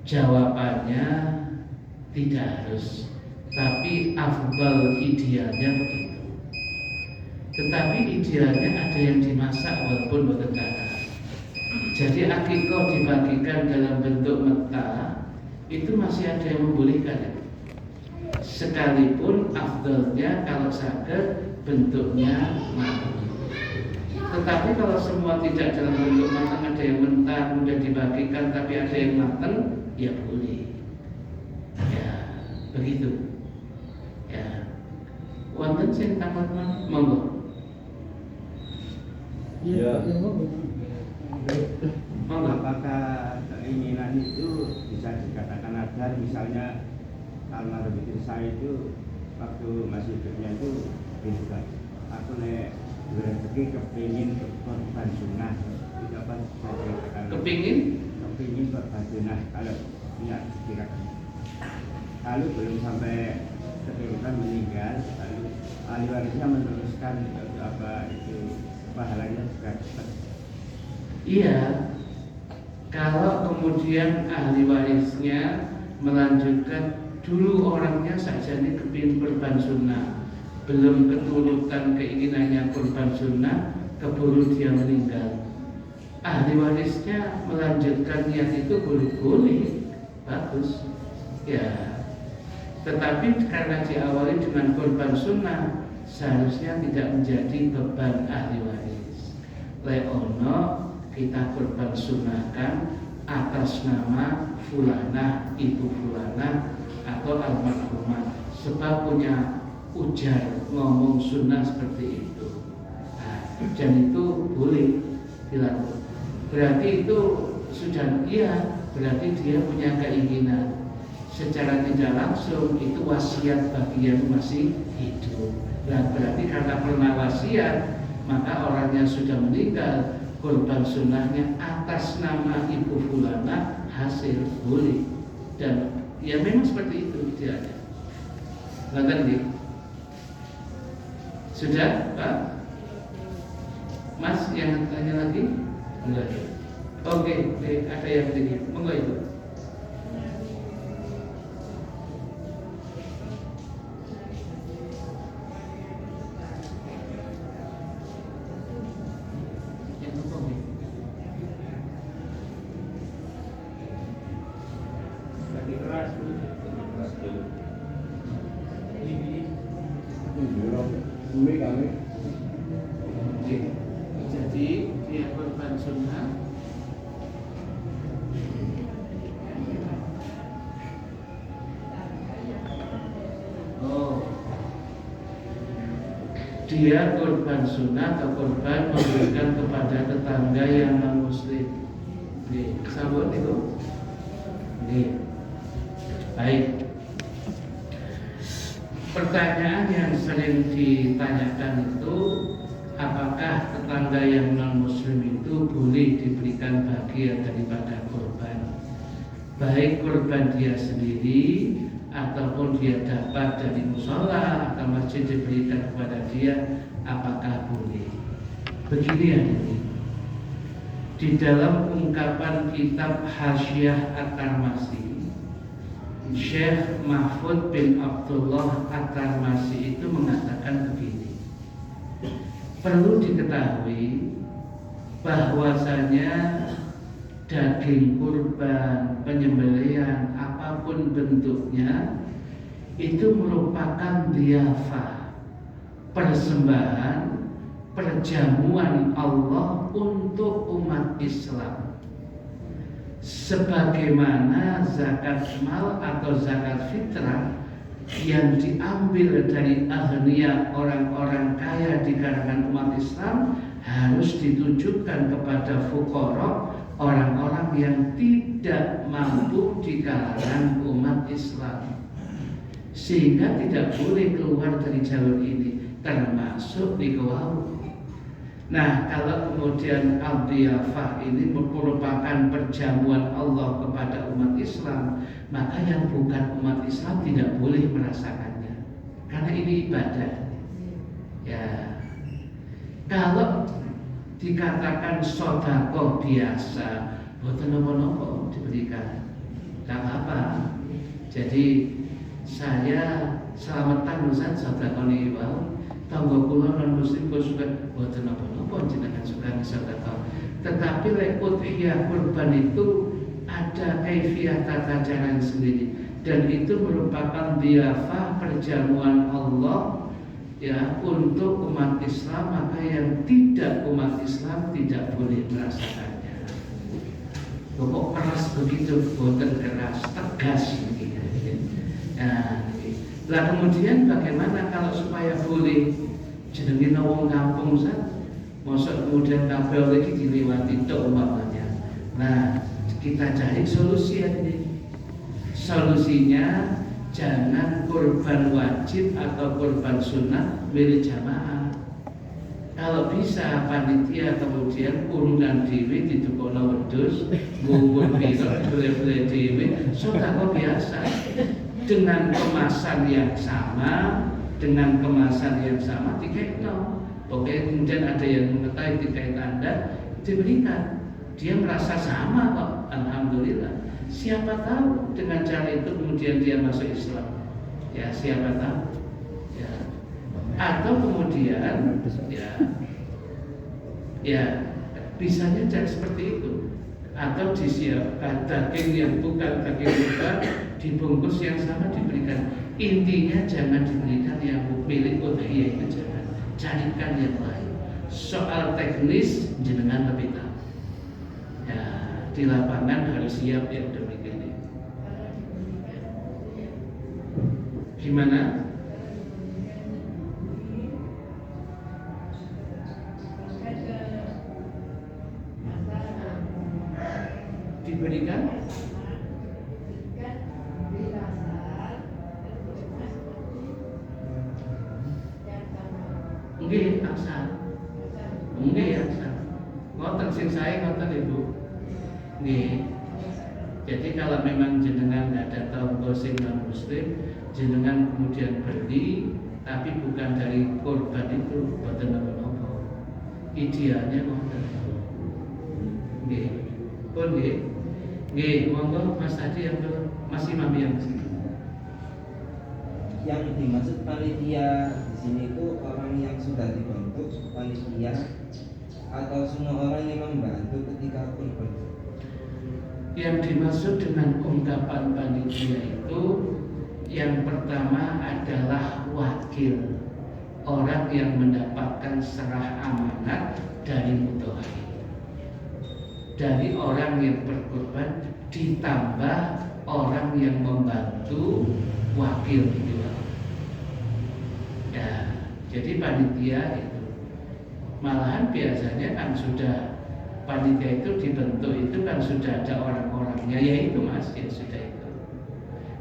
Jawabannya tidak harus, tapi afdal idealnya begitu. Tetapi idealnya ada yang dimasak walaupun boten kathah. Jadi akikah dibagikan dalam bentuk mentah itu masih ada yang membolehkan ya. Sekalipun afdalnya kalau saged bentuknya matang. Tetapi kalau semua tidak dalam bentuk matang, ada yang mentah mudah dibagikan tapi ada yang matang, ya boleh. Ya, begitu. Ya. Wonten sing takon monggo. Ya. Monggo. Apakah keinginan itu bisa dikatakan ada? Misalnya almarhum istri saya itu waktu masih hidupnya itu bilang, aku nek rezeki kepingin korban sunnah, itu apa saya katakan? Kepingin korban sunnah kalau niat dikatakan. Lalu belum sampai ketika meninggal, lalu ahli warisnya meneruskan apa itu pahalanya juga dapat. Iya, kalau kemudian ahli warisnya melanjutkan dulu orangnya saja ini kepingin korban sunnah, belum keturutan keinginannya korban sunnah, keburu dia meninggal. Ahli warisnya melanjutkan niat itu boleh, bagus, ya. Tetapi karena diawali dengan korban sunnah, seharusnya tidak menjadi beban ahli waris. Leono kita kurban sunahkan atas nama fulanah, ibu fulanah atau almarhumah, sebab punya ujar ngomong sunnah seperti itu. Nah, dan itu boleh dilakukan. Berarti itu sudah berarti dia punya keinginan. Secara tidak langsung itu wasiat bagi yang masih hidup. Nah, berarti karena pernah wasiat, maka orang yang sudah meninggal kurban sunnahnya atas nama ibu fulana hasil boleh. Dan ya memang seperti itu idealnya. Ngerti? Sudah, Pak? Mas yang tanya lagi? Enggak. Oke, ada yang tinggi. Monggo Ibu. Jadi dia kurban sunnah. Dia kurban sunnah atau kurban memberikan kepada tetangga yang non muslim. Sambut itu. Baik. Pertanyaan yang sering ditanyakan itu, apakah tetangga yang non muslim itu boleh diberikan bagian daripada kurban, baik kurban dia sendiri ataupun dia dapat dari musola atau masjid diberikan kepada dia, apakah boleh? Begini ya, di dalam ungkapan kitab Hasyiah At-Tarmasi, Syekh Mahfud bin Abdullah At-Tarmasi itu mengatakan begini: perlu diketahui bahwasanya daging kurban, penyembelihan apapun bentuknya itu merupakan dhiyafah, persembahan, perjamuan Allah untuk umat Islam. Sebagaimana zakat mal atau zakat fitrah yang diambil dari aghnia, orang-orang kaya di kalangan umat Islam, harus ditujukan kepada fuqara, orang-orang yang tidak mampu di kalangan umat Islam, sehingga tidak boleh keluar dari jalur ini, termasuk di Kewau. Nah, kalau kemudian al-dhiyafah ini merupakan perjamuan Allah kepada umat Islam, maka yang bukan umat Islam tidak boleh merasakannya, karena ini ibadah. Ya, kalau dikatakan sedekah biasa, boten napa-napa diberikan, tak apa. Jadi saya selamatan Ustaz sedekah niki wae. Tangga kula non muslim kok suka boten napa-napa jenengan suka sedekah. Tetapi lek udhiyah kurban itu ada kaifiyah tata cara sendiri, dan itu merupakan dhiyafah, perjamuan Allah ya untuk umat Islam, maka yang tidak umat Islam tidak boleh merasakannya. Pokok keras begitu, boten keras, tegas begitu. Nah, kemudian bagaimana kalau supaya boleh jenenge wong kampung Ustaz, mosok kemudian kabeh iki diliwati tok umpamanya. Nah, kita cari solusi ini. Solusinya jangan kurban wajib atau kurban sunnah milik jamaah. Kalau bisa panitia kemudian urunan dewi ditukono wedhus, ngumpul piro boleh-boleh dewi, sedekah biasa dengan kemasan yang sama, dikekno. Oke, kemudian ada yang mengetahui tiket Anda diberikan, dia merasa sama kok, alhamdulillah. Siapa tahu dengan cara itu kemudian dia masuk Islam, ya siapa tahu, ya. Atau kemudian ya bisanya jadi seperti itu, atau disiapkan daging yang bukan daging kurban, dibungkus yang sama diberikan. Intinya jangan diberikan yang milik udhiyah. dia itu jangan, carikan yang lain. Soal teknis jenengan lebih tahu. Ya, di lapangan harus siap yang demikian itu. Gimana? Diberikan? Nggih, angsal. Nggih, angsal. Ngoten sing sae ngoten Ibu. Nggih. Jadi kalau memang jenengan ada tonggo sing non muslim, jenengan kemudian beli, tapi bukan dari korban itu, boten napa-napa. Idealnya ngoten. Nggih. Pun nggih. Nggih, monggo Mas Adi yang belum, Mas Imam yang sini. Yang dimaksud panitia di sini itu orang yang sudah dibentuk panitia atau semua orang yang membantu ketika kurban? Yang dimaksud dengan ungkapan panitia itu yang pertama adalah wakil, orang yang mendapatkan serah amanat dari mudhari, dari orang yang berkorban ditambah orang yang membantu wakil itu. Ya, jadi panitia itu malahan biasanya kan sudah panitia itu dibentuk itu kan sudah ada orang-orangnya, ya itu Mas, ya sudah itu.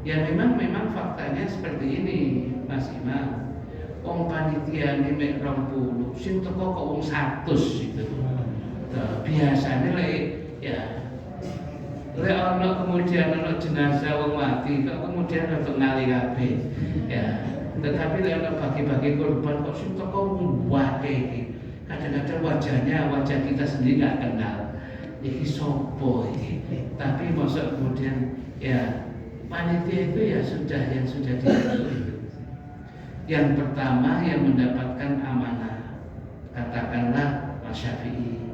Ya memang faktanya seperti ini Mas Imam. Wong panitia ini mek 20, sing teko kok wong 100 gitu. Biasanya ya ono kemudian ono jenazah wong mati kok kemudian untuk ngali kabeh. Ya, tetapi ono bagi-bagi korban kok sing teko wae iki. Kadang-kadang wajah kita sendiri nggak kenal. Iki sopo iki. Tapi maksud kemudian ya panitia itu ya sudah dibentuk. Yang pertama yang mendapatkan amanah, katakanlah Mas Syafi'i,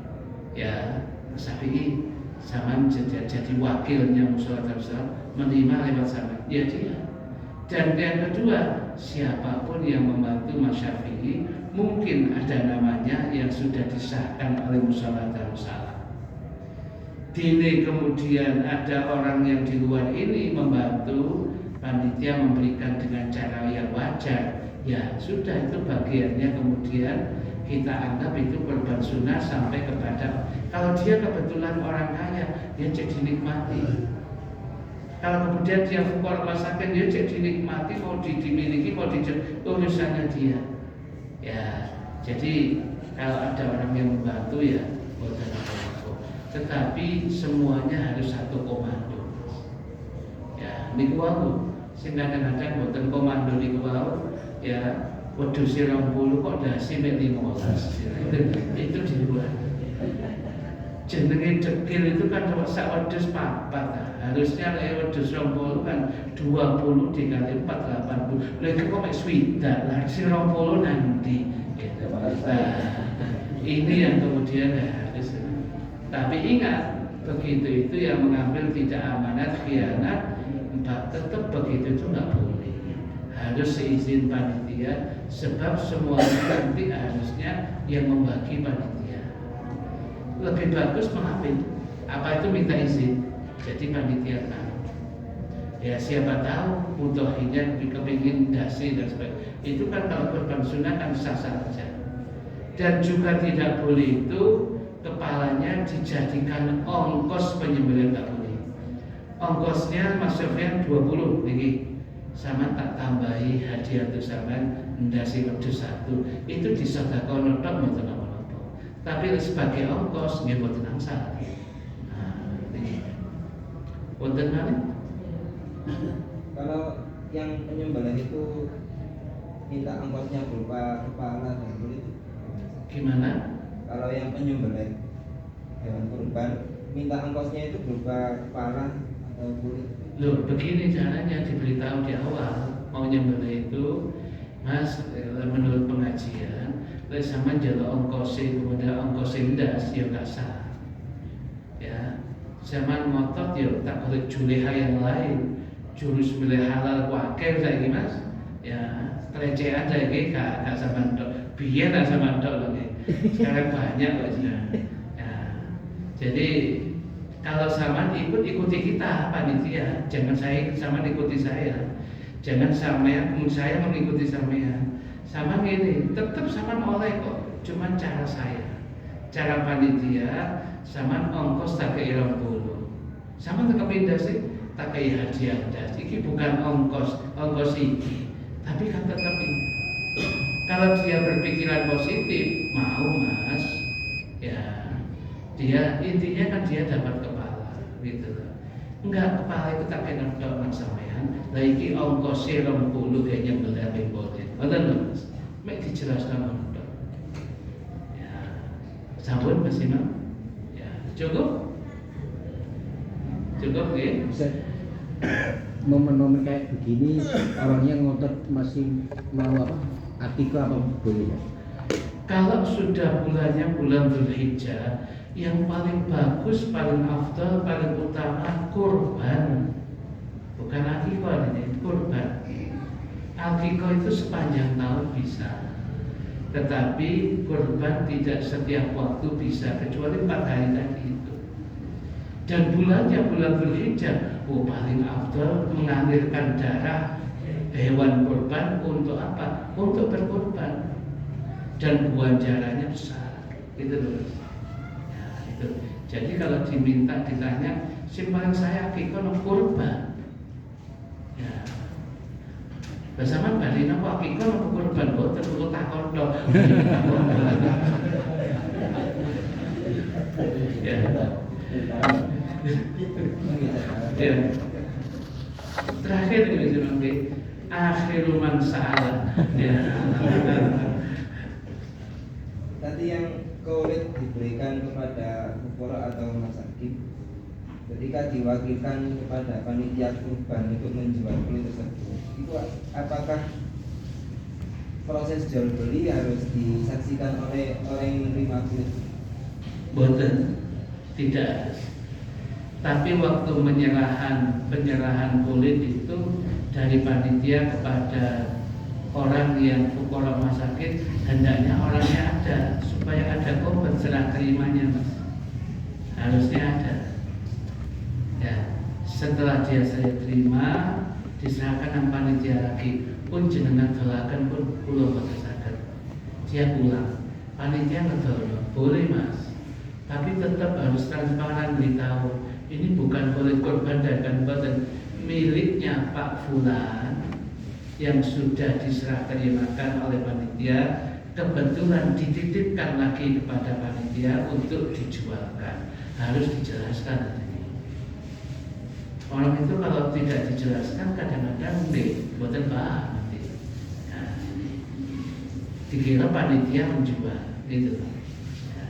ya Mas Syafi'i sama jadi wakilnya musyawarah besar menerima lewat sama ya dia. Dan yang kedua, siapapun yang membantu Mas Syafi'i mungkin ada namanya yang sudah disahkan oleh musyawarah besar. Dini kemudian ada orang yang di luar ini membantu panitia memberikan dengan cara yang wajar, ya sudah itu bagiannya kemudian kita anggap itu korban sunnah sampai kepada kalau dia kebetulan orang kaya dia cek dinikmati, kalau kemudian dia fukor masakan dia cek dinikmati, mau dimiliki mau urusannya dia ya. Jadi kalau ada orang yang membantu ya bukan apa-apa, tetapi semuanya harus satu komando ya. Niku wau sing kadang-kadang boten komando niku wau ya. Wedhus 20 kok dasi mek 15. Itu di luar. Jenenge dekil itu kan cuma sak wedhus 4. Harusnya lek wedhus 20 kan 20 dikali 4 80. Lha iki kok mek swidak. Lah 20 nanti gitu. Nah, ini yang kemudian harus. Tapi ingat, begitu itu yang mengambil tidak amanat, khianat, tetap begitu itu nggak boleh. Harus seizin panitia, sebab semuanya nanti harusnya yang membagi panitia. Lebih bagus mengambil apa itu minta izin, jadi panitia tahu. Ya siapa tahu mudhohinya kepingin dasi dan sebagainya. Itu kan kalau korban sunnah kan sah-sah saja. Dan juga tidak boleh itu kepalanya dijadikan ongkos penyembelihan, tak boleh. Ongkosnya Mas Sofyan 20 nih. Sama tak tambahi hadiah untuk sampean ndasi wedhus 1 itu disedekahkan tok mboten apa-apa. Tapi sebagai ongkos nggih mboten angsal. Nah, niki. Wonten malih? Kalau yang penyembelih itu minta ongkosnya berupa kepala dan kulit. Gimana? Kalau yang penyembelih hewan kurban minta ongkosnya itu berupa kepala atau kulit. Loh, begini caranya diberitahu di awal mau nyembelih itu, Mas, menurut pengajian, lek sama jalur ongkosin, kemudian ongkosin das, ya nggak sah. Ya, zaman ngotot ya tak boleh juleha yang lain, jurus milih halal wakil lagi Mas. Ya, recehan lagi gak sama dok, biar lah sama dok lagi. Sekarang banyak kok ya. Jadi kalau sama ikuti kita panitia, jangan saya sama ikuti saya, jangan sama saya mengikuti sama gini, tetap sama oleh kok, cuman cara saya, cara panitia, sama ongkos tak ke 20, sama tak kepindah sih, tak ke hadiah das, ini bukan ongkos ini, tapi kan tetap ini. Kalau dia berpikiran positif, mau mas, ya dia intinya kan dia dapat kepala, gitu loh. Enggak, kepala itu tak kena dok nang sampean, lagi ongkos 20 kayaknya benar boleh, betul mas, mek dijelaskan dok. Ya, sampun masih mau, ya cukup ya. Bisa momen-momen kayak begini orangnya ngotot masih mau apa? Akikah apa boleh ya? Kalau sudah bulannya bulan Dzulhijjah, yang paling bagus, paling afdal, paling utama kurban. Bukan akikah ini, kurban. Akikah itu sepanjang tahun bisa, tetapi kurban tidak setiap waktu bisa, kecuali 4 hari tadi itu. Dan bulannya bulan Dzulhijjah, paling afdal mengalirkan darah hewan kurban untuk apa? Untuk berkurban. Dan buanjaranya besar, gitu loh. Ya, itu. Jadi kalau diminta ditanya, simpan saya akikah kurban. Ya. Bersama bali napa akikah napa kurban kok terus takon tok. Ya. Ya. Terakhir ini sebagai akhirul man sa'ala. Ya. Tadi yang Qaulid diberikan kepada fukara atau masakin, ketika diwakilkan kepada panitia kurban untuk menjual kulit tersebut, itu apakah proses jual beli harus disaksikan oleh orang yang menerima kulit? Boten, tidak. Tapi waktu penyerahan kulit itu dari panitia kepada orang yang fukara masakin, hendaknya orangnya ada supaya ada korban serah terimanya mas, harusnya ada. Ya, setelah dia saya terima, diserahkan sama panitia lagi, pun jenengan dolakan pun pulau berdasarkan. Dia pulang, panitia ngedol, boleh mas, tapi tetap harus transparan, beritahu ini bukan kulit korban dan badan miliknya Pak Fulan yang sudah diserah terimakan oleh panitia, kebetulan dititipkan lagi kepada panitia untuk dijualkan, harus dijelaskan. Orang itu kalau tidak dijelaskan kadang-kadang buatan paham nanti. Nah, dikira panitia menjual, gitu. Ya.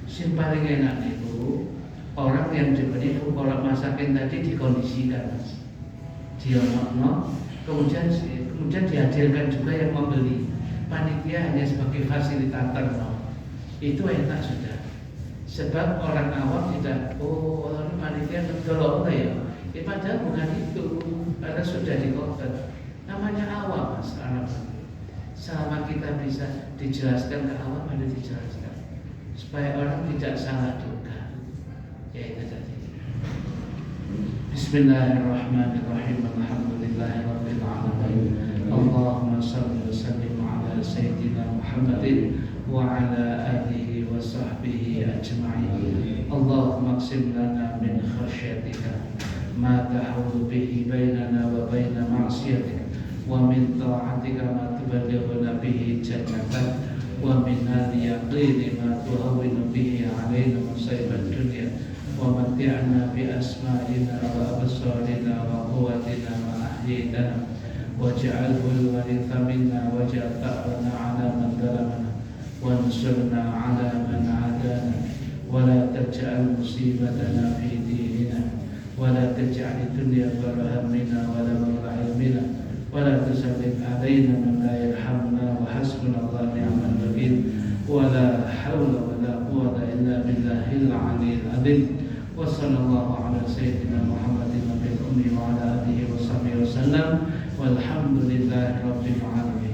Yang paling enak itu orang yang diberi fukara masakin tadi dikondisikan, mas. Dionokno, kemudian dihadirkan juga yang membeli. Panitia hanya sebagai fasilitator, no. Itu enak sudah. Sebab orang awam tidak, orang panitia betul ya. Padahal bukan itu, karena sudah dikotor. Namanya awam, mas. Selama kita bisa dijelaskan ke awam, ada dijelaskan supaya orang tidak salah duga. Ya itu tadi. Bismillahirrahmanirrahim. Alhamdulillahirabbil alamin. Allahumma shalli wa sallim ala sayyidina Muhammadin wa ala alihi wa sahbihi ajma'in. Allahumma qsim lana min khasyatika ma tahulu bihi bainana wa baina ma'siyatika, wa min ta'atika ma tuballighuna bihi jannatak, wa min al-yaqini ma tuhawwinu bihi alaina musibad dunya, wa mati'na bi asma'ina wa absarina wa quwwatina ma ahyaytana, waj'alhu al-waritha minna waj'al tha'rana 'ala man zalamana wansurna 'ala man 'adana, wa la taj'al musibatana fi dinina, wa la taj'al ad-dunya akbar hammina wa la mablagha ilmina, wa la tusallit 'alaina man la yarhamuna, wa hasbunallahu ni'mal wakeel, wa la hawla wa la quwwata illa billahil 'aliyyil 'azim. Wa sallallahu ala sayyidina Muhammadin nabiyil ummi wa ala alihi wa sahbihi wasallam, walhamdulillahi rabbil alamin.